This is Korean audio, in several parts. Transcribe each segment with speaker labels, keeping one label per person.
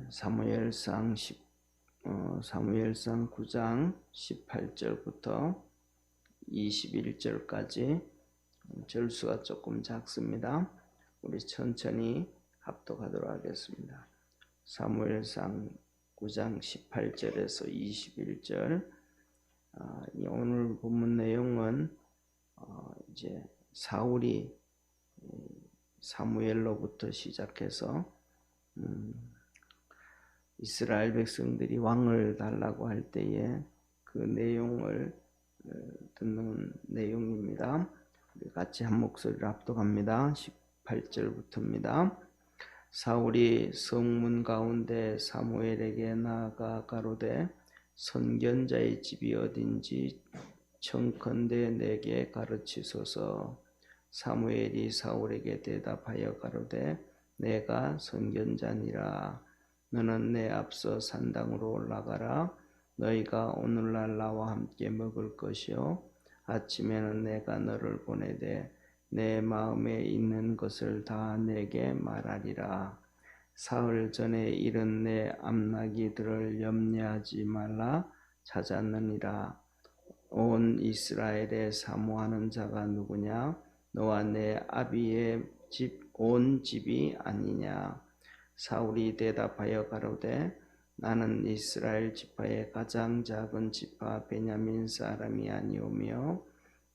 Speaker 1: 사무엘상 9장 18절부터 21절까지 절수가 조금 작습니다. 우리 천천히 합독하도록 하겠습니다. 사무엘상 9장 18절에서 21절. 오늘 본문 내용은 이제 사울이 사무엘로부터 시작해서 이스라엘 백성들이 왕을 달라고 할 때에 그 내용을 듣는 내용입니다. 우리 같이 한 목소리로 합독합니다. 18절부터입니다. 사울이 성문 가운데 사무엘에게 나아가 가로되 선견자의 집이 어딘지 청컨대 내게 가르치소서. 사무엘이 사울에게 대답하여 가로되 내가 선견자니라. 너는 내 앞서 산당으로 올라가라. 너희가 오늘날 나와 함께 먹을 것이요 아침에는 내가 너를 보내되 내 마음에 있는 것을 다 내게 말하리라. 사흘 전에 이른 내 암나기들을 염려하지 말라 찾았느니라. 온 이스라엘에 사모하는 자가 누구냐? 너와 내 아비의 집 온 집이 아니냐? 사울이 대답하여 가로되 나는 이스라엘 지파의 가장 작은 지파 베냐민 사람이 아니오며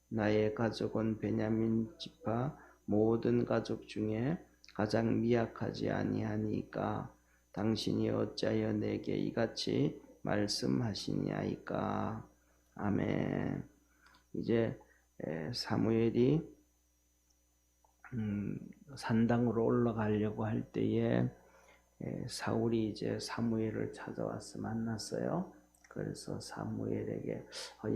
Speaker 1: 나의 가족은 베냐민 지파 모든 가족 중에 가장 미약하지 아니하니까 당신이 어찌하여 내게 이같이 말씀하시냐이까. 아멘. 이제 사무엘이 산당으로 올라가려고 할 때에 사울이 이제 사무엘을 찾아와서 만났어요. 그래서 사무엘에게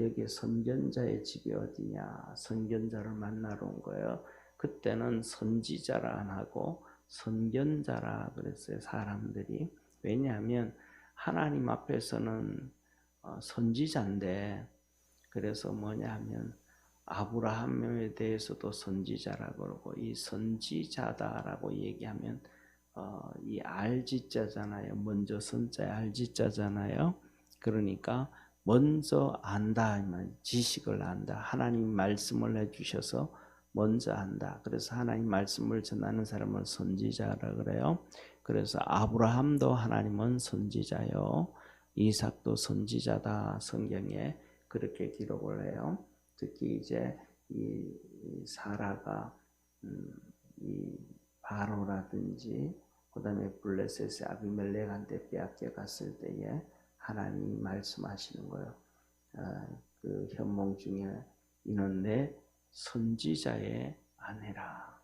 Speaker 1: 여기 선견자의 집이 어디냐? 선견자를 만나러 온 거예요. 그때는 선지자라 안 하고 선견자라 그랬어요, 사람들이. 왜냐하면 하나님 앞에서는 선지자인데, 그래서 뭐냐 하면 아브라함에 대해서도 선지자라고 그러고 이 선지자다라고 얘기하면 이 알지자잖아요. 먼저 선자의 알지자잖아요. 그러니까 먼저 안다, 지식을 안다. 하나님 말씀을 해주셔서 먼저 안다. 그래서 하나님 말씀을 전하는 사람을 선지자라 그래요. 그래서 아브라함도 하나님은 선지자요, 이삭도 선지자다. 성경에 그렇게 기록을 해요. 특히 이제 이 사라가 이 바로라든지 그다음에 블레셋의 아비멜렉한테 빼앗겨 갔을 때에 하나님이 말씀하시는 거예요. 그 현몽 중에 이는 내 선지자의 아내라.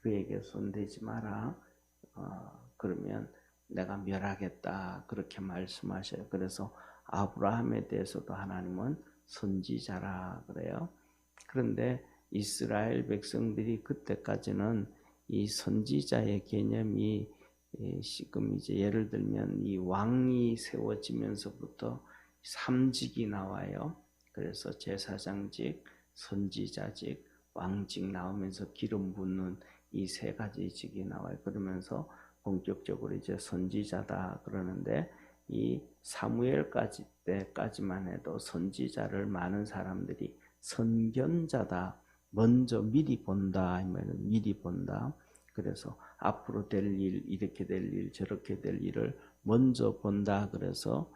Speaker 1: 그에게 손대지 마라. 그러면 내가 멸하겠다. 그렇게 말씀하셔요. 그래서 아브라함에 대해서도 하나님은 선지자라 그래요. 그런데 이스라엘 백성들이 그때까지는 이 선지자의 개념이 지금 이제 예를 들면 이 왕이 세워지면서부터 3직이 나와요. 그래서 제사장직, 선지자직, 왕직 나오면서 기름 붓는 이 세 가지 직이 나와요. 그러면서 본격적으로 이제 선지자다 그러는데 이 사무엘까지 때까지만 해도 선지자를 많은 사람들이 선견자다, 먼저 미리 본다, 미리 본다. 그래서 앞으로 될 일, 이렇게 될 일, 저렇게 될 일을 먼저 본다. 그래서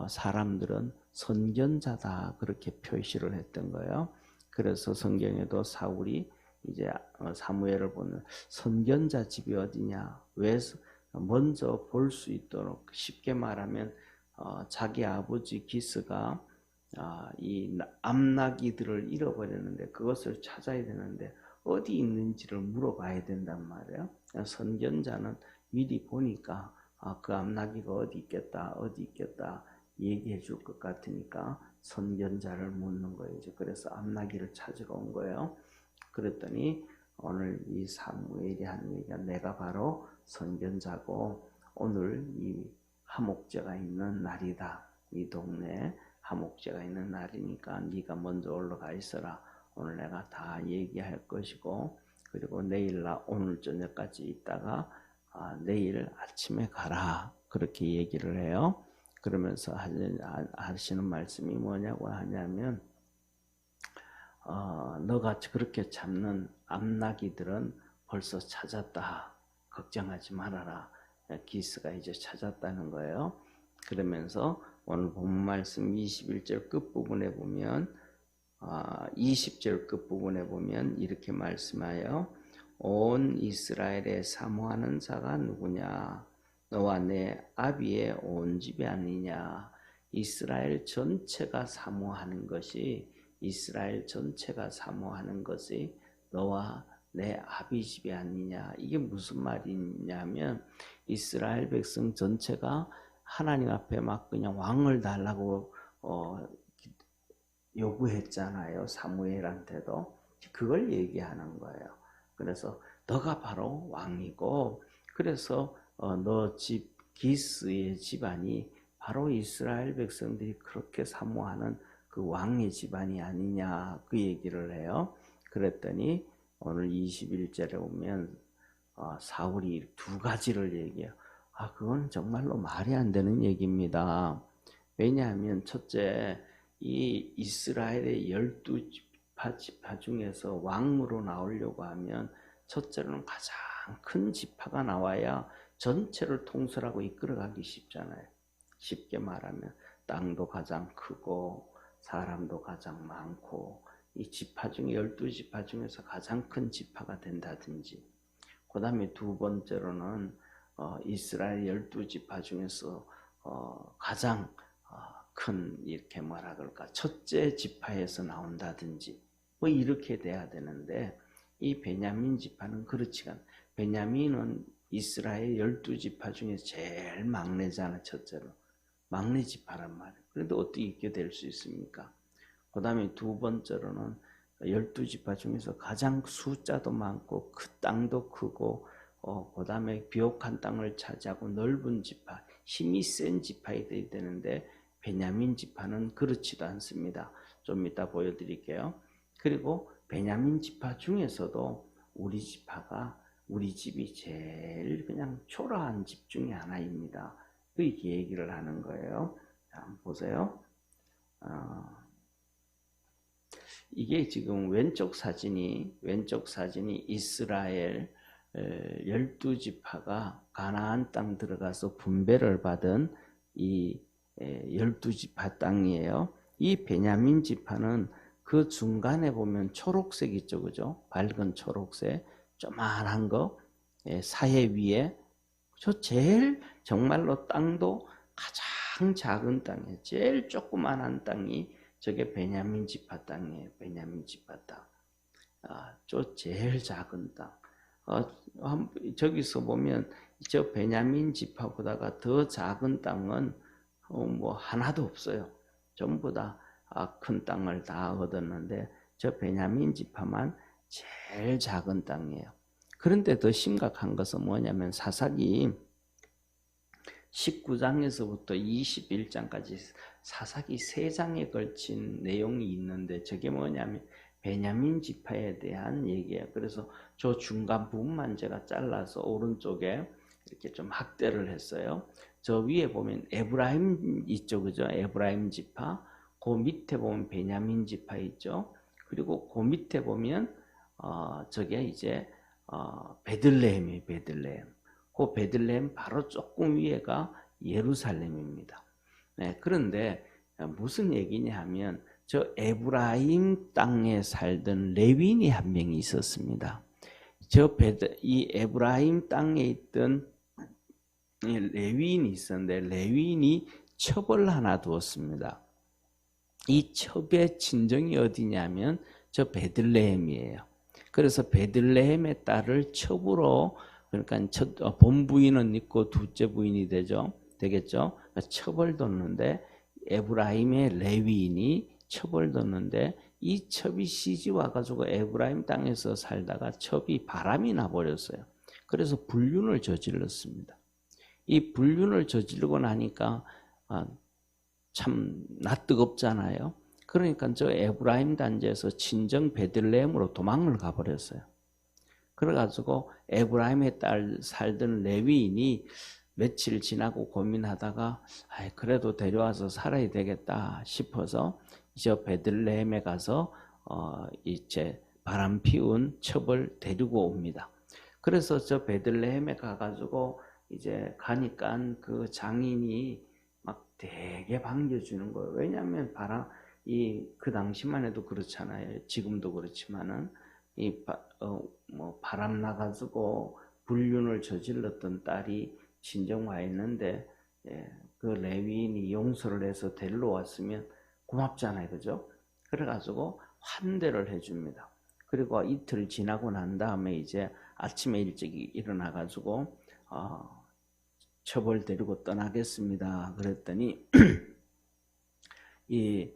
Speaker 1: 사람들은 선견자다 그렇게 표시를 했던 거예요. 그래서 성경에도 사울이 이제 사무엘을 보는 선견자 집이 어디냐? 왜 먼저 볼 수 있도록, 쉽게 말하면 자기 아버지 기스가 이 암나기들을 잃어버렸는데 그것을 찾아야 되는데 어디 있는지를 물어봐야 된단 말이에요. 선견자는 미리 보니까 그 암나기가 어디 있겠다 얘기해 줄 것 같으니까 선견자를 묻는 거예요. 그래서 암나기를 찾으러 온 거예요. 그랬더니 오늘 이 사무엘이 한 얘기가 내가 바로 선견자고 오늘 이 하목제가 있는 날이다. 이 동네에 하목제가 있는 날이니까 네가 먼저 올라가 있어라. 오늘 내가 다 얘기할 것이고 그리고 내일 오늘 저녁까지 있다가 내일 아침에 가라. 그렇게 얘기를 해요. 그러면서 하시는 말씀이 뭐냐고 하냐면 너가 그렇게 잡는 암나기들은 벌써 찾았다. 걱정하지 말아라. 기스가 이제 찾았다는 거예요. 그러면서 오늘 본문 말씀 21절 끝부분에 보면 20절 끝부분에 보면 이렇게 말씀하여 온 이스라엘에 사모하는 자가 누구냐? 너와 내 아비의 온 집이 아니냐? 이스라엘 전체가 사모하는 것이 너와 내 아비 집이 아니냐? 이게 무슨 말이냐면 이스라엘 백성 전체가 하나님 앞에 막 그냥 왕을 달라고 요구했잖아요. 사무엘한테도. 그걸 얘기하는 거예요. 그래서 너가 바로 왕이고, 그래서 너 집 기스의 집안이 바로 이스라엘 백성들이 그렇게 사모하는 그 왕의 집안이 아니냐, 그 얘기를 해요. 그랬더니 오늘 21절에 보면 사울이 두 가지를 얘기해요. 그건 정말로 말이 안 되는 얘기입니다. 왜냐하면 첫째, 이 이스라엘의 12지파 중에서 왕으로 나오려고 하면 첫째로는 가장 큰 지파가 나와야 전체를 통솔하고 이끌어가기 쉽잖아요. 쉽게 말하면 땅도 가장 크고 사람도 가장 많고 이 지파 중에 12지파 중에서 가장 큰 지파가 된다든지, 그 다음에 두 번째로는 이스라엘 12지파 중에서 가장 큰 이렇게 뭐라 그럴까 첫째 지파에서 나온다든지 뭐 이렇게 돼야 되는데, 이 베냐민 지파는 그렇지가 않아요. 베냐민은 이스라엘 12지파 중에 제일 막내잖아. 첫째로 막내 지파란 말이에요. 그런데 어떻게 이렇게 될 수 있습니까? 그 다음에 두 번째로는 12지파 중에서 가장 숫자도 많고 그 땅도 크고 그 다음에 비옥한 땅을 차지하고 넓은 지파, 힘이 센 지파가 돼야 되는데 베냐민 지파는 그렇지도 않습니다. 좀 이따 보여드릴게요. 그리고 베냐민 지파 중에서도 우리 집이 제일 그냥 초라한 집 중에 하나입니다. 이렇게 얘기를 하는 거예요. 자, 한번 보세요. 이게 지금 왼쪽 사진이 이스라엘 12지파가 가나안 땅 들어가서 분배를 받은 이 12지파 땅이에요. 이 베냐민 지파는 그 중간에 보면 초록색 있죠, 그죠? 밝은 초록색, 조만한 거, 사해 위에, 저 제일 정말로 땅도 가장 작은 땅이에요. 제일 조그만한 땅이 저게 베냐민 지파 땅이에요. 베냐민 지파 땅. 저 제일 작은 땅. 저기서 보면 저 베냐민 지파보다가 더 작은 땅은 뭐 하나도 없어요. 전부 다 큰 땅을 다 얻었는데 저 베냐민 지파만 제일 작은 땅이에요. 그런데 더 심각한 것은 뭐냐면 사사기 19장에서부터 21장까지 사사기 3장에 걸친 내용이 있는데 저게 뭐냐면 베냐민 지파에 대한 얘기예요. 그래서 저 중간 부분만 제가 잘라서 오른쪽에 이렇게 좀 확대를 했어요. 저 위에 보면 에브라임 있죠, 그죠? 에브라임 지파. 그 밑에 보면 베냐민 지파 있죠. 그리고 그 밑에 보면 저게 이제 베들레헴이에요. 베들레헴. 그 베들레헴 바로 조금 위에가 예루살렘입니다. 네, 그런데 무슨 얘기냐 하면 저 에브라임 땅에 살던 레윈이 한 명이 있었습니다. 이 에브라임 땅에 있던 레윈이 있었는데 레윈이 첩을 하나 두었습니다. 이 첩의 친정이 어디냐면 저 베들레헴이에요. 그래서 베들레헴의 딸을 첩으로, 그러니까 본부인은 있고 둘째 부인이 되겠죠. 첩을 뒀는데 에브라임의 레위인이 첩을 뒀는데 이 첩이 시집 와가지고 에브라임 땅에서 살다가 첩이 바람이 나버렸어요. 그래서 불륜을 저질렀습니다. 이 불륜을 저지르고 나니까 참 낯뜨겁잖아요. 그러니까 저 에브라임 단지에서 친정 베들레헴으로 도망을 가버렸어요. 그래가지고 에브라임의 딸 살던 레위인이 며칠 지나고 고민하다가 그래도 데려와서 살아야 되겠다 싶어서 저 베들레헴에 가서 이제 바람 피운 첩을 데리고 옵니다. 그래서 저 베들레헴에 가가지고 이제 가니까 그 장인이 막 되게 반겨주는 거예요. 왜냐하면 그 당시만 해도 그렇잖아요. 지금도 그렇지만은 바람 나가지고 불륜을 저질렀던 딸이 친정 와 있는데 그 레위인이 용서를 해서 데리러 왔으면 고맙잖아요, 그죠? 그래가지고 환대를 해줍니다. 그리고 이틀 지나고 난 다음에 이제 아침에 일찍 일어나가지고 첩을 데리고 떠나겠습니다. 그랬더니 이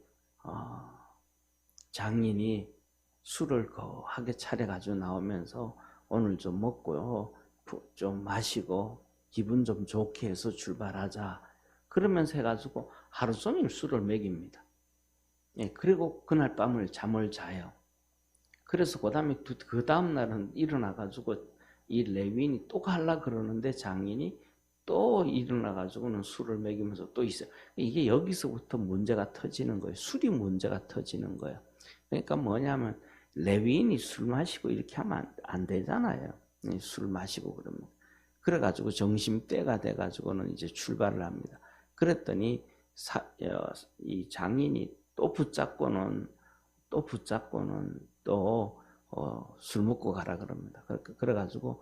Speaker 1: 장인이 술을 거하게 차려가지고 나오면서 오늘 좀 먹고요, 좀 마시고 기분 좀 좋게 해서 출발하자. 그러면서 해가지고 하루 종일 술을 먹입니다. 그리고 그날 밤을 잠을 자요. 그래서 그 다음 날은 일어나가지고 이 레위인이 또 가려 그러는데 장인이 또 일어나가지고는 술을 먹이면서 또 있어요. 이게 여기서부터 문제가 터지는 거예요. 술이 문제가 터지는 거예요. 그러니까 뭐냐면 레위인이 술 마시고 이렇게 하면 안 되잖아요. 술 마시고 그러면. 그래가지고 점심때가 돼가지고는 이제 출발을 합니다. 그랬더니 이 장인이 또 붙잡고는 술 먹고 가라 그럽니다. 그래가지고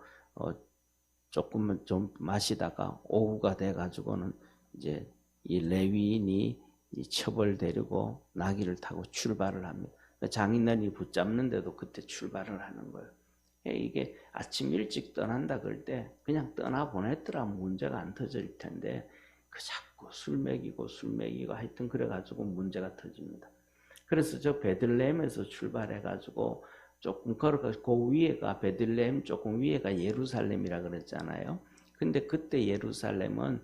Speaker 1: 조금만 좀 마시다가 오후가 돼가지고는 이제 이 레위인이 이 첩을 데리고 나귀를 타고 출발을 합니다. 장인어른이 붙잡는데도 그때 출발을 하는 거예요. 이게 아침 일찍 떠난다 그럴 때 그냥 떠나 보냈더라면 문제가 안 터질 텐데 자꾸 술 먹이고 하여튼 그래가지고 문제가 터집니다. 그래서 저 베들레헴에서 출발해가지고 조금 걸어가서 그 위에가 베들레헴 조금 위에가 예루살렘이라 그랬잖아요. 근데 그때 예루살렘은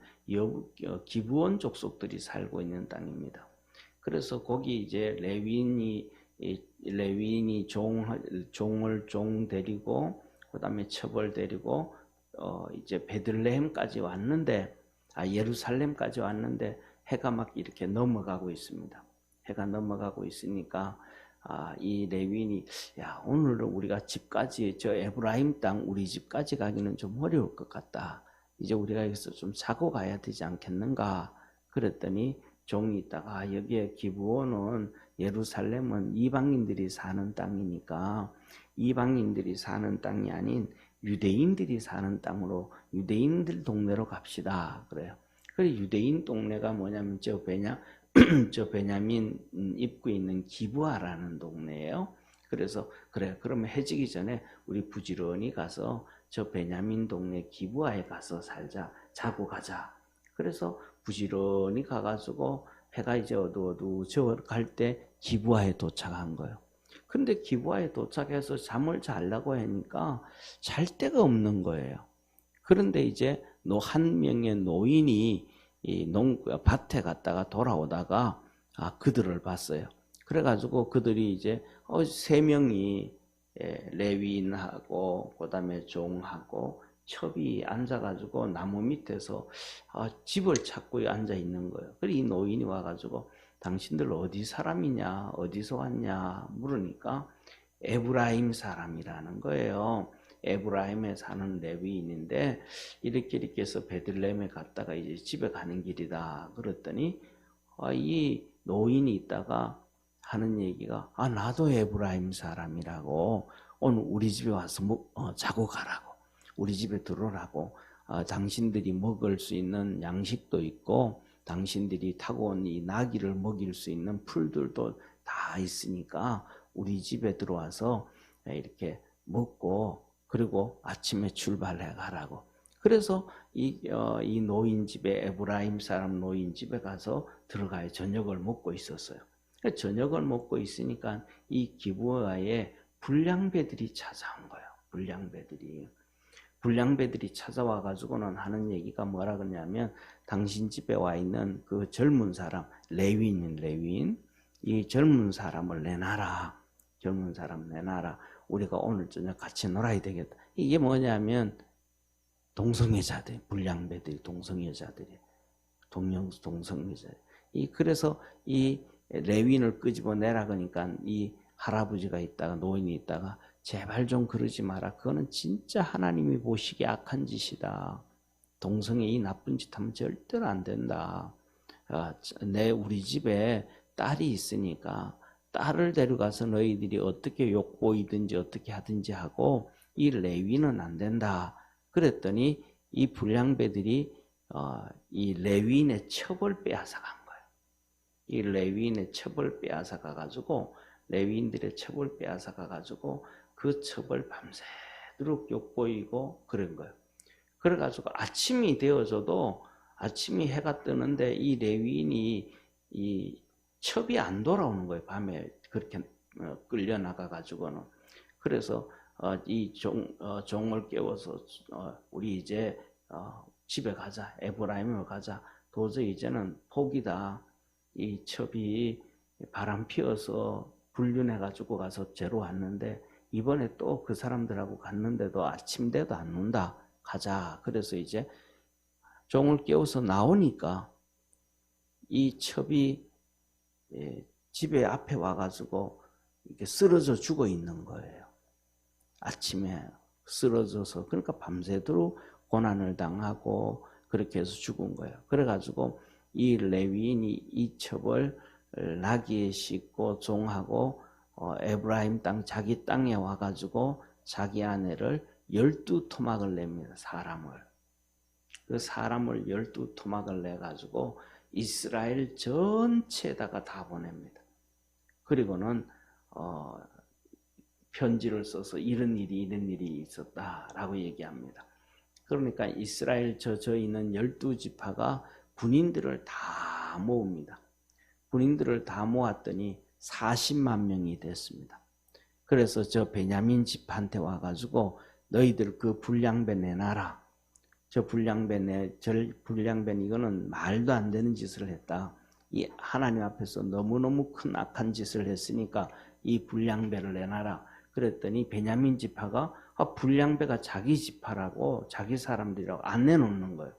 Speaker 1: 기브온 족속들이 살고 있는 땅입니다. 그래서 거기 이제 레위인이 종을 데리고 그다음에 첩을 데리고 이제 베들레헴까지 왔는데 예루살렘까지 왔는데 해가 막 이렇게 넘어가고 있습니다. 해가 넘어가고 있으니까 이 레위인이 오늘은 우리가 집까지 저 에브라임 땅 우리 집까지 가기는 좀 어려울 것 같다. 이제 우리가 여기서 좀 자고 가야 되지 않겠는가. 그랬더니 종이 있다가 여기에 기브온은 예루살렘은 이방인들이 사는 땅이니까 이방인들이 사는 땅이 아닌 유대인들이 사는 땅으로 유대인들 동네로 갑시다. 그래요. 그래 유대인 동네가 뭐냐면 저 베냐민 입구에 있는 기브아라는 동네예요. 그래서 그러면 해지기 전에 우리 부지런히 가서 저 베냐민 동네 기브아에 가서 살자, 자고 가자. 그래서 부지런히 가가지고 해가 이제 어두워져 갈 때 기브아에 도착한 거예요. 근데 기브아에 도착해서 잠을 자려고 하니까 잘 데가 없는 거예요. 그런데 이제 한 명의 노인이 이 밭에 갔다가 돌아오다가 그들을 봤어요. 그래가지고 그들이 이제 3명이 레위인하고 그다음에 종하고 첩이 앉아가지고 나무 밑에서 집을 찾고 앉아 있는 거예요. 그래 이 노인이 와가지고 당신들 어디 사람이냐, 어디서 왔냐 물으니까 에브라임 사람이라는 거예요. 에브라임에 사는 레위인인데 이렇게 해서 베들레헴에 갔다가 이제 집에 가는 길이다. 그랬더니 이 노인이 있다가 하는 얘기가 나도 에브라임 사람이라고 오늘 우리 집에 와서 자고 가라고 우리 집에 들어오라고 당신들이 먹을 수 있는 양식도 있고 당신들이 타고 온 이 나귀를 먹일 수 있는 풀들도 다 있으니까 우리 집에 들어와서 이렇게 먹고 그리고 아침에 출발해 가라고. 그래서 이 노인 집에 에브라임 사람 노인 집에 가서 들어가요. 저녁을 먹고 있었어요. 저녁을 먹고 있으니까 이 기브아에 불량배들이 찾아온 거예요. 불량배들이 찾아와 가지고는 하는 얘기가 뭐라 그러냐면 당신 집에 와 있는 그 젊은 사람 레위인 이 젊은 사람을 내놔라. 젊은 사람 내놔라. 우리가 오늘 저녁 같이 놀아야 되겠다. 이게 뭐냐면 동성애자들, 불량배들이 동성애자들이 동성애자. 그래서 이 레위인을 끄집어내라 그러니까 이 할아버지가 있다가 노인이 있다가 제발 좀 그러지 마라. 그거는 진짜 하나님이 보시기에 악한 짓이다. 동성애 이 나쁜 짓 하면 절대로 안 된다. 우리 집에 딸이 있으니까 딸을 데려가서 너희들이 어떻게 욕보이든지 어떻게 하든지 하고 이 레위는 안 된다. 그랬더니 이 불량배들이 이 레위인의 첩을 빼앗아간 거예요. 이 레위인의 첩을 빼앗아가 가지고 레위인들의 첩을 빼앗아가 가지고 그 첩을 밤새도록 욕보이고 그런 거예요. 그래가지고 아침이 되어져도 아침이 해가 뜨는데 이 레위인이 이 첩이 안 돌아오는 거예요. 밤에 그렇게 끌려 나가 가지고는. 그래서 이 종을 깨워서 우리 이제 집에 가자. 에브라임으로 가자. 도저히 이제는 포기다. 이 첩이 바람 피어서 불륜해 가지고 가서 죄로 왔는데 이번에 또 그 사람들하고 갔는데도 아침 돼도 안 논다. 가자. 그래서 이제 종을 깨워서 나오니까 이 첩이 집에 앞에 와가지고 이렇게 쓰러져 죽어 있는 거예요. 아침에 쓰러져서 그러니까 밤새도록 고난을 당하고 그렇게 해서 죽은 거예요. 그래가지고 이 레위인이 이 첩을 나귀에 싣고 종하고 에브라임 땅 자기 땅에 와가지고 자기 아내를 12토막을 냅니다. 그 사람을 12토막을 내가지고 이스라엘 전체에다가 다 보냅니다. 그리고는 편지를 써서 이런 일이 있었다라고 얘기합니다. 그러니까 이스라엘 저희는 12지파가 군인들을 다 모읍니다. 군인들을 다 모았더니 40만 명이 됐습니다. 그래서 저 베냐민 지파한테 와가지고 너희들 그 불량배 내놔라. 저 불량배 이거는 말도 안 되는 짓을 했다. 이 하나님 앞에서 너무너무 큰 악한 짓을 했으니까 이 불량배를 내놔라. 그랬더니 베냐민 지파가 불량배가 자기 지파라고 자기 사람들이라고 안 내놓는 거예요.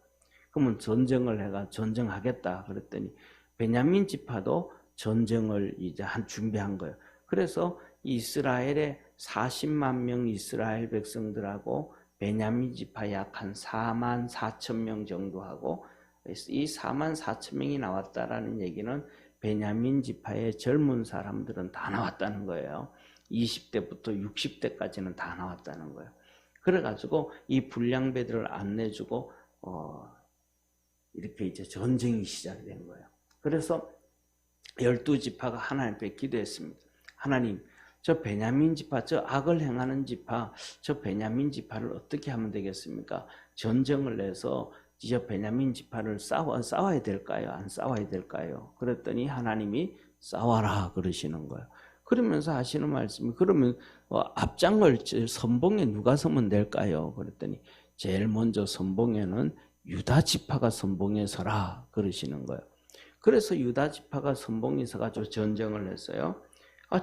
Speaker 1: 그러면 전쟁하겠다. 그랬더니 베냐민 지파도 전쟁을 이제 준비한 거예요. 그래서 이스라엘의 40만 명 이스라엘 백성들하고 베냐민 지파 약 한 4만 4천 명 정도 하고 이 4만 4천 명이 나왔다라는 얘기는 베냐민 지파의 젊은 사람들은 다 나왔다는 거예요. 20대부터 60대까지는 다 나왔다는 거예요. 그래가지고 이 불량배들을 안 내주고 이렇게 이제 전쟁이 시작이 된 거예요. 그래서 12지파가 하나님 앞에 기도했습니다. 하나님, 저 베냐민 지파, 저 악을 행하는 지파, 저 베냐민 지파를 어떻게 하면 되겠습니까? 전쟁을 해서 저 베냐민 지파를 싸워야 될까요? 안 싸워야 될까요? 그랬더니 하나님이 싸워라 그러시는 거예요. 그러면서 하시는 말씀이 그러면 앞장을 선봉에 누가 서면 될까요? 그랬더니 제일 먼저 선봉에는 유다 지파가 선봉에 서라 그러시는 거예요. 그래서 유다 지파가 선봉에 서가지고 전쟁을 했어요.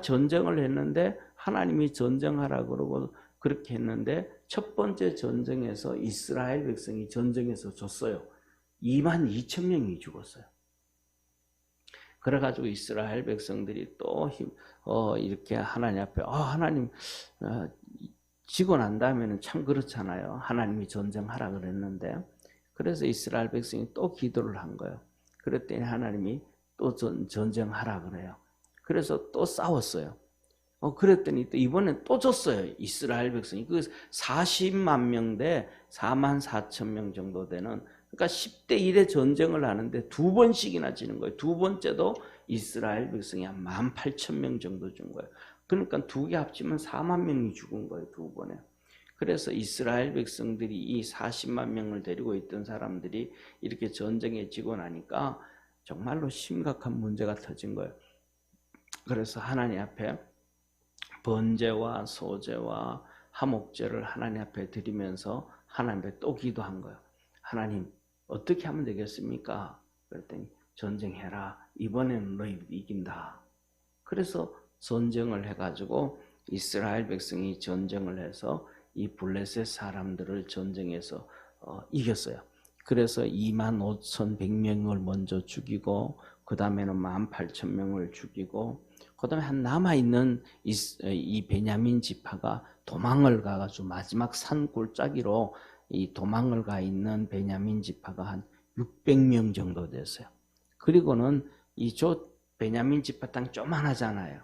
Speaker 1: 전쟁을 했는데 하나님이 전쟁하라 그러고 그렇게 했는데 첫 번째 전쟁에서 이스라엘 백성이 전쟁에서 졌어요. 2만 2천 명이 죽었어요. 그래가지고 이스라엘 백성들이 또 이렇게 하나님 앞에 하나님 지고 난 다음에는 참 그렇잖아요. 하나님이 전쟁하라 그랬는데 그래서 이스라엘 백성이 또 기도를 한 거예요. 그랬더니 하나님이 또 전쟁하라 그래요. 그래서 또 싸웠어요. 그랬더니 또 이번엔 또 졌어요. 이스라엘 백성이. 그 40만 명 대 4만 4천 명 정도 되는 그러니까 10대 1의 전쟁을 하는데 두 번씩이나 지는 거예요. 두 번째도 이스라엘 백성이 한 18,000명 정도 준 거예요. 그러니까 두 개 합치면 4만 명이 죽은 거예요. 두 번에. 그래서 이스라엘 백성들이 이 40만 명을 데리고 있던 사람들이 이렇게 전쟁에 지고 나니까 정말로 심각한 문제가 터진 거예요. 그래서 하나님 앞에 번제와 소제와 화목제를 하나님 앞에 드리면서 하나님 앞에 또 기도한 거예요. 하나님 어떻게 하면 되겠습니까? 그랬더니 전쟁해라. 이번에는 너희 이긴다. 그래서 전쟁을 해가지고 이스라엘 백성이 전쟁을 해서 이 블레셋 사람들을 전쟁에서 이겼어요. 그래서 25,100명을 먼저 죽이고 그 다음에는 18,000명을 죽이고 그 다음에 한 남아있는 이 베냐민 지파가 도망을 가가지고 마지막 산 골짜기로 이 도망을 가 있는 베냐민 지파가 한 600명 정도 됐어요. 그리고는 이저 베냐민 지파 땅 조만하잖아요.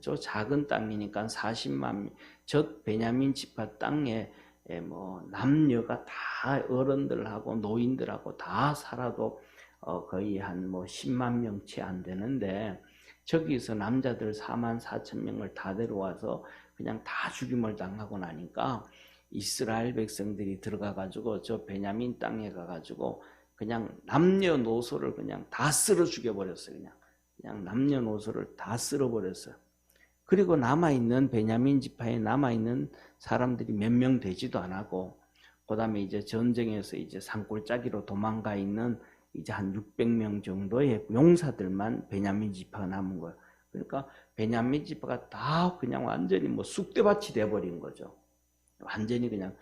Speaker 1: 저 작은 땅이니까 40만 저 베냐민 지파 땅에 뭐 남녀가 다 어른들하고 노인들하고 다 살아도 거의 한 뭐 10만 명치 안 되는데 저기서 남자들 4만 4천 명을 다 데려와서 그냥 다 죽임을 당하고 나니까 이스라엘 백성들이 들어가가지고 저 베냐민 땅에 가가지고 그냥 남녀노소를 그냥 다 쓸어 죽여버렸어요. 그냥 남녀노소를 다 쓸어버렸어요. 그리고 남아있는 베냐민 지파에 남아있는 사람들이 몇 명 되지도 않았고, 그 다음에 이제 전쟁에서 이제 산골짜기로 도망가 있는 이제 한 600명 정도의 용사들만 베냐민 지파가 남은 거예요. 그러니까 베냐민 지파가 다 그냥 완전히 뭐 쑥대밭이 돼버린 거죠. 완전히 그냥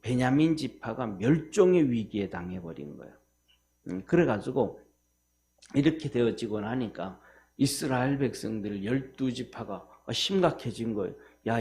Speaker 1: 베냐민 지파가 멸종의 위기에 당해버린 거예요. 그래가지고 이렇게 되어지고 나니까 이스라엘 백성들 12지파가 심각해진 거예요. 야,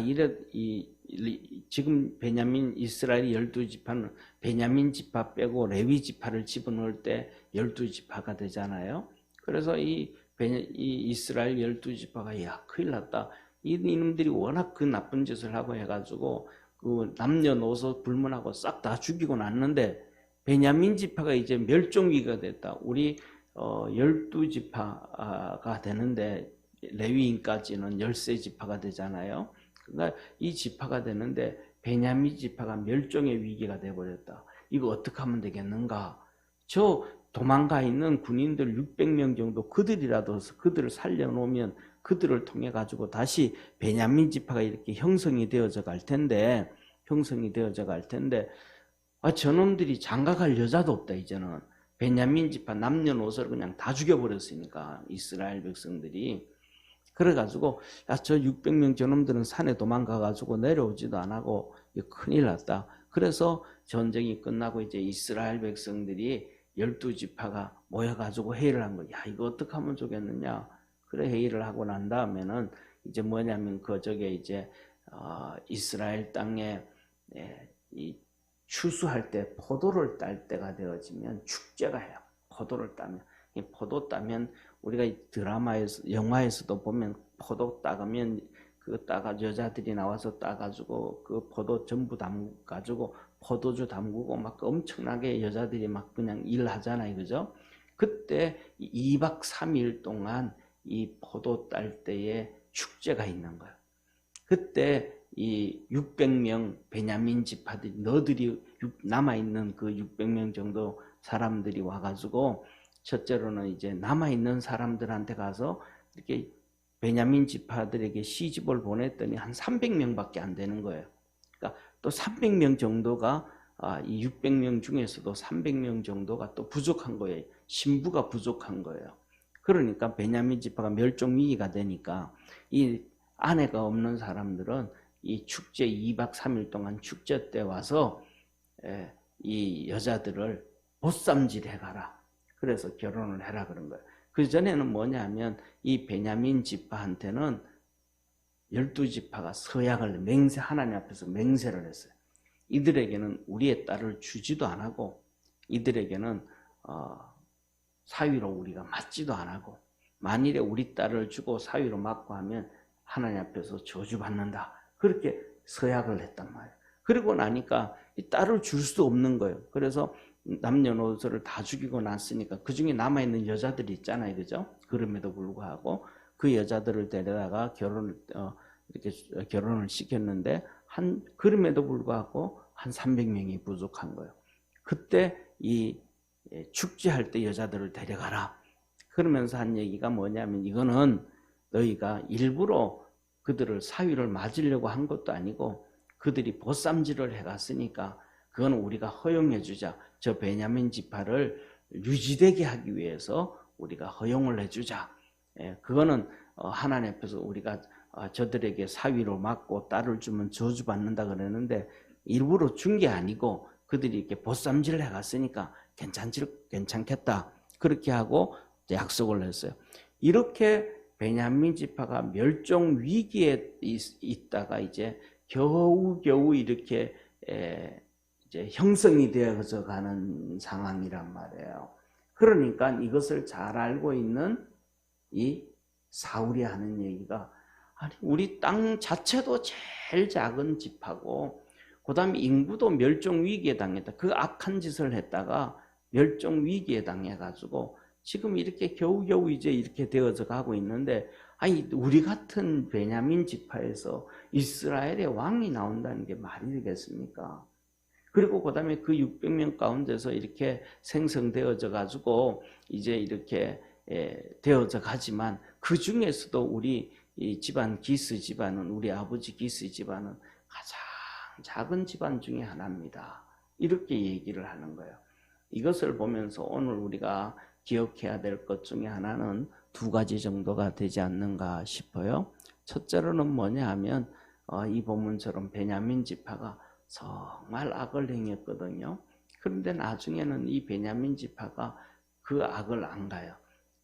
Speaker 1: 지금 베냐민 이스라엘 12지파는 베냐민 지파 빼고 레위 지파를 집어넣을 때 12지파가 되잖아요. 그래서 이 이스라엘 12지파가 야, 큰일 났다. 이놈들이 워낙 그 나쁜 짓을 하고 해가지고 그 남녀노소 불문하고 싹 다 죽이고 났는데 베냐민 지파가 이제 멸종위기가 됐다. 우리 12지파가 되는데 레위인까지는 13지파가 되잖아요. 그러니까 이 지파가 되는데 베냐민 지파가 멸종의 위기가 돼버렸다. 이거 어떻게 하면 되겠는가? 저 도망가 있는 군인들 600명 정도 그들이라도 그들을 살려놓으면 그들을 통해 가지고 다시 베냐민 지파가 이렇게 형성이 되어져 갈 텐데 저놈들이 장가갈 여자도 없다. 이제는 베냐민 지파 남녀노소를 그냥 다 죽여버렸으니까 이스라엘 백성들이. 그래가지고 저 600명 저놈들은 산에 도망가가지고 내려오지도 안 하고 큰일 났다. 그래서 전쟁이 끝나고 이제 이스라엘 백성들이 12지파가 모여가지고 회의를 한 거야. 야, 이거 어떻게 하면 좋겠느냐. 그래 회의를 하고 난 다음에는 이제 뭐냐면 그저게 이제 이스라엘 땅에 이 추수할 때 포도를 딸 때가 되어지면 축제가 해요. 포도를 따면. 이 포도 따면 우리가 드라마에서 영화에서도 보면 포도 따가면 그 따가 여자들이 나와서 따가지고 그 포도 전부 담가지고 포도주 담그고 막 엄청나게 여자들이 막 그냥 일하잖아요. 그죠? 그때 2박 3일 동안 이 포도 딸 때에 축제가 있는 거예요. 그때 이 600명 베냐민 지파들이 너들이 남아있는 그 600명 정도 사람들이 와가지고 첫째로는 이제 남아있는 사람들한테 가서 이렇게 베냐민 지파들에게 시집을 보냈더니 한 300명밖에 안 되는 거예요. 그러니까 또 300명 정도가 이 600명 중에서도 300명 정도가 또 부족한 거예요. 신부가 부족한 거예요. 그러니까 베냐민 지파가 멸종 위기가 되니까 이 아내가 없는 사람들은 이 축제 2박 3일 동안 축제 때 와서 이 여자들을 보쌈질 해가라. 그래서 결혼을 해라 그런 거예요. 그 전에는 뭐냐면 이 베냐민 지파한테는 12지파가 서약을 하나님 앞에서 맹세를 했어요. 이들에게는 우리의 딸을 주지도 안 하고 이들에게는 사위로 우리가 맞지도 안 하고 만일에 우리 딸을 주고 사위로 맞고 하면 하나님 앞에서 저주받는다. 그렇게 서약을 했단 말이에요. 그리고 나니까 이 딸을 줄 수 없는 거예요. 그래서 남녀노소를 다 죽이고 났으니까 그 중에 남아있는 여자들이 있잖아요. 그죠? 그럼에도 불구하고 그 여자들을 데려다가 이렇게 결혼을 시켰는데 그럼에도 불구하고 한 300명이 부족한 거예요. 그때 이 축제할 때 여자들을 데려가라. 그러면서 한 얘기가 뭐냐면 이거는 너희가 일부러 그들을 사위를 맞으려고 한 것도 아니고 그들이 보쌈질을 해갔으니까 그건 우리가 허용해 주자. 저 베냐민 지파를 유지되게 하기 위해서 우리가 허용을 해주자. 그거는 하나님 앞에서 우리가 저들에게 사위로 맞고 딸을 주면 저주받는다 그러는데 일부러 준 게 아니고 그들이 이렇게 보쌈질을 해갔으니까 괜찮겠다. 그렇게 하고 약속을 했어요. 이렇게 베냐민 지파가 멸종 위기에 있다가 이제 겨우겨우 이렇게 이제 형성이 되어서 가는 상황이란 말이에요. 그러니까 이것을 잘 알고 있는 이 사울이 하는 얘기가, 아니 우리 땅 자체도 제일 작은 지파고 그 다음에 인구도 멸종 위기에 당했다. 그 악한 짓을 했다가 멸종 위기에 당해가지고 지금 이렇게 겨우겨우 이제 이렇게 되어서 가고 있는데, 아니 우리 같은 베냐민 지파에서 이스라엘의 왕이 나온다는 게 말이 되겠습니까? 그리고 그 다음에 그 600명 가운데서 이렇게 생성되어져 가지고 이제 이렇게 되어져 가지만 그 중에서도 우리 이 집안 기스 집안은, 우리 아버지 기스 집안은 가장 작은 집안 중에 하나입니다. 이렇게 얘기를 하는 거예요. 이것을 보면서 오늘 우리가 기억해야 될 것 중에 하나는 두 가지 정도가 되지 않는가 싶어요. 첫째로는 뭐냐 하면 이 본문처럼 베냐민 지파가 정말 악을 행했거든요. 그런데 나중에는 이 베냐민 지파가 그 악을 안 가요.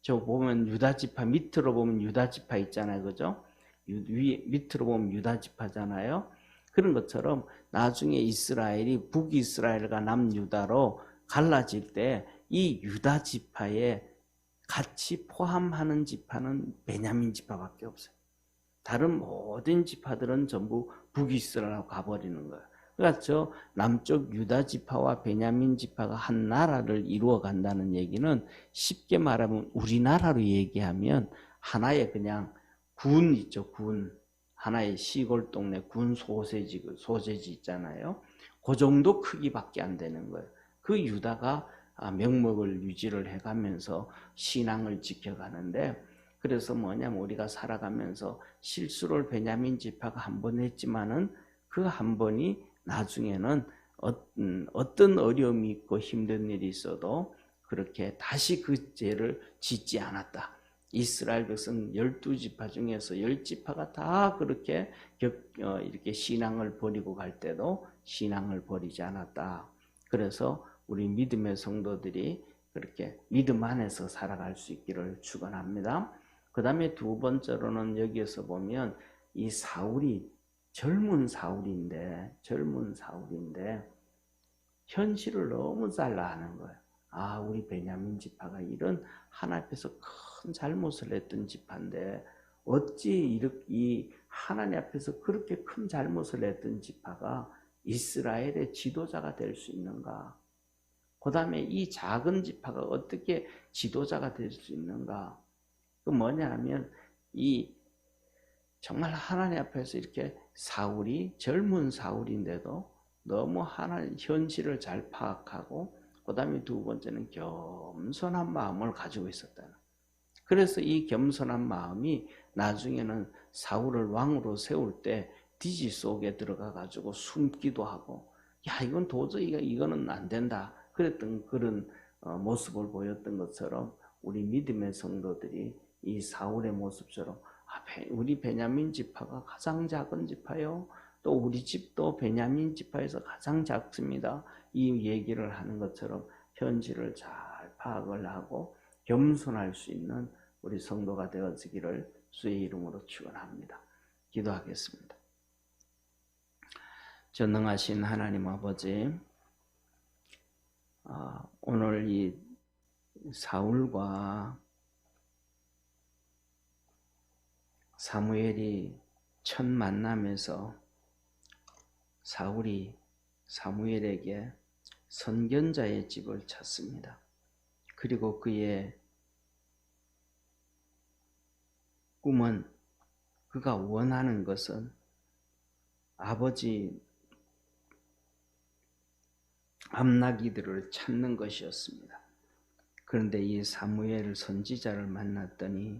Speaker 1: 저 보면 유다 지파, 밑으로 보면 유다 지파 있잖아요. 그죠? 밑으로 보면 유다 지파잖아요. 그런 것처럼 나중에 이스라엘이 북이스라엘과 남유다로 갈라질 때 이 유다 지파에 같이 포함하는 지파는 베냐민 지파밖에 없어요. 다른 모든 지파들은 전부 북이스라엘로 가버리는 거예요. 그러니까 저 남쪽 유다 지파와 베냐민 지파가 한 나라를 이루어 간다는 얘기는 쉽게 말하면 우리나라로 얘기하면 하나의 그냥 군 있죠. 군. 하나의 시골 동네 군 소재지 있잖아요. 그 정도 크기밖에 안 되는 거예요. 그 유다가 명목을 유지를 해가면서 신앙을 지켜가는데, 그래서 뭐냐면 우리가 살아가면서 실수를 베냐민 지파가 한 번 했지만은 그 한 번이 나중에는 어떤 어려움이 있고 힘든 일이 있어도 그렇게 다시 그 죄를 짓지 않았다. 이스라엘 백성 12지파 중에서 10지파가 다 그렇게 이렇게 신앙을 버리고 갈 때도 신앙을 버리지 않았다. 그래서 우리 믿음의 성도들이 그렇게 믿음 안에서 살아갈 수 있기를 축원합니다. 그 다음에 두 번째로는 여기에서 보면 이 사울이 젊은 사울인데 현실을 너무 잘 아는 거예요. 아, 우리 베냐민 지파가 이런 하나님 앞에서 큰 잘못을 했던 지파인데 어찌 이렇게 이 하나님 앞에서 그렇게 큰 잘못을 했던 지파가 이스라엘의 지도자가 될 수 있는가? 그 다음에 이 작은 지파가 어떻게 지도자가 될 수 있는가? 그 뭐냐 하면 이 정말 하나님 앞에서 이렇게 사울이 젊은 사울인데도 너무 하나님 현실을 잘 파악하고, 그 다음에 두 번째는 겸손한 마음을 가지고 있었다는. 그래서 이 겸손한 마음이 나중에는 사울을 왕으로 세울 때 뒤지 속에 들어가 가지고 숨기도 하고, 야 이건 도저히 이거는 안 된다 그랬던 그런 모습을 보였던 것처럼 우리 믿음의 성도들이 이 사울의 모습처럼 우리 베냐민 지파가 가장 작은 지파요. 또 우리 집도 베냐민 지파에서 가장 작습니다. 이 얘기를 하는 것처럼 현실을 잘 파악을 하고 겸손할 수 있는 우리 성도가 되어지기를 주의 이름으로 축원합니다. 기도하겠습니다. 전능하신 하나님 아버지, 오늘 이 사울과 사무엘이 첫 만남에서 사울이 사무엘에게 선견자의 집을 찾습니다. 그리고 그의 꿈은, 그가 원하는 것은 아버지 암나기들을 찾는 것이었습니다. 그런데 이 사무엘 선지자를 만났더니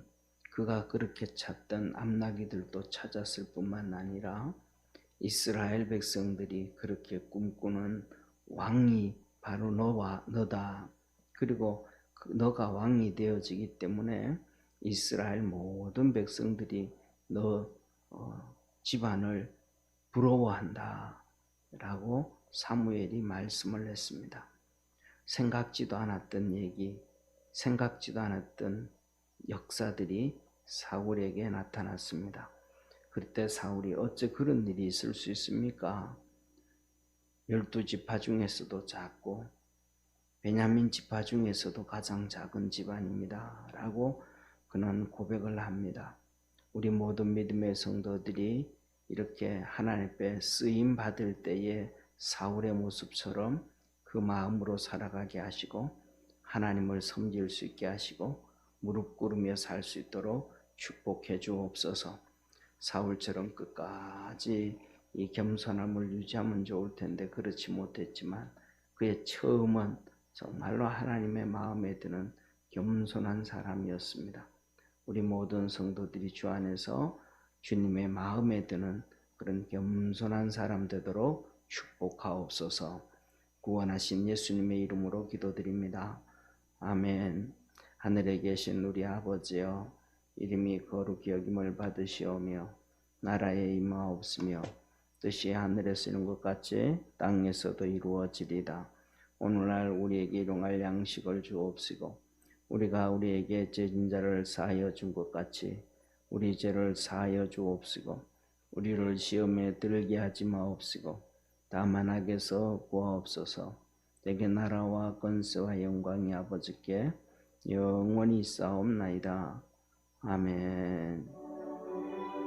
Speaker 1: 그가 그렇게 찾던 암나기들도 찾았을 뿐만 아니라 이스라엘 백성들이 그렇게 꿈꾸는 왕이 바로 너다. 그리고 너가 왕이 되어지기 때문에 이스라엘 모든 백성들이 너 집안을 부러워한다 라고 사무엘이 말씀을 했습니다. 생각지도 않았던 얘기, 생각지도 않았던 역사들이 사울에게 나타났습니다. 그때 사울이 어째 그런 일이 있을 수 있습니까? 12지파 중에서도 작고 베냐민 지파 중에서도 가장 작은 집안입니다. 라고 그는 고백을 합니다. 우리 모든 믿음의 성도들이 이렇게 하나님 앞에 쓰임 받을 때에 사울의 모습처럼 그 마음으로 살아가게 하시고 하나님을 섬길 수 있게 하시고 무릎 꿇으며 살 수 있도록 축복해 주옵소서. 사울처럼 끝까지 이 겸손함을 유지하면 좋을 텐데 그렇지 못했지만 그의 처음은 정말로 하나님의 마음에 드는 겸손한 사람이었습니다. 우리 모든 성도들이 주 안에서 주님의 마음에 드는 그런 겸손한 사람 되도록 축복하옵소서. 구원하신 예수님의 이름으로 기도드립니다. 아멘. 하늘에 계신 우리 아버지여, 이름이 거룩히 여김을 받으시오며 나라에 임하옵시며 뜻이 하늘에서 이룬 것 같이 땅에서도 이루어지리다. 오늘날 우리에게 일용할 양식을 주옵시고 우리가 우리에게 죄진 자를 사하여 준 것 같이 우리 죄를 사하여 주옵시고 우리를 시험에 들게 하지 마옵시고 다만 악에서 구하옵소서. 내게 나라와 권세와 영광이 아버지께 영원히 있사옵나이다. 아멘.